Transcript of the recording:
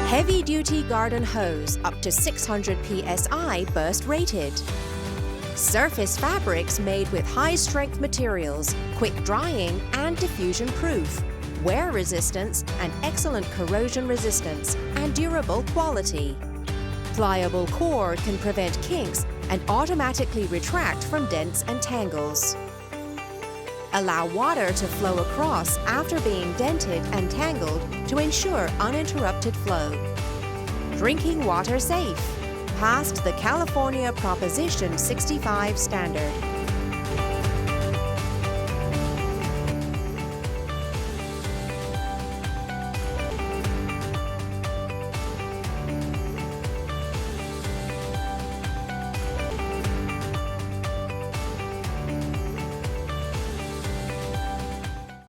Heavy-duty garden hose up to 600 psi burst rated. Surface fabrics made with high-strength materials, quick drying and diffusion-proof, wear resistance and excellent corrosion resistance, and durable quality. Pliable core can prevent kinks and automatically retract from dents and tangles. Allow water to flow across after being dented and tangled to ensure uninterrupted flow. Drinking water safe. Passed the California Proposition 65 standard.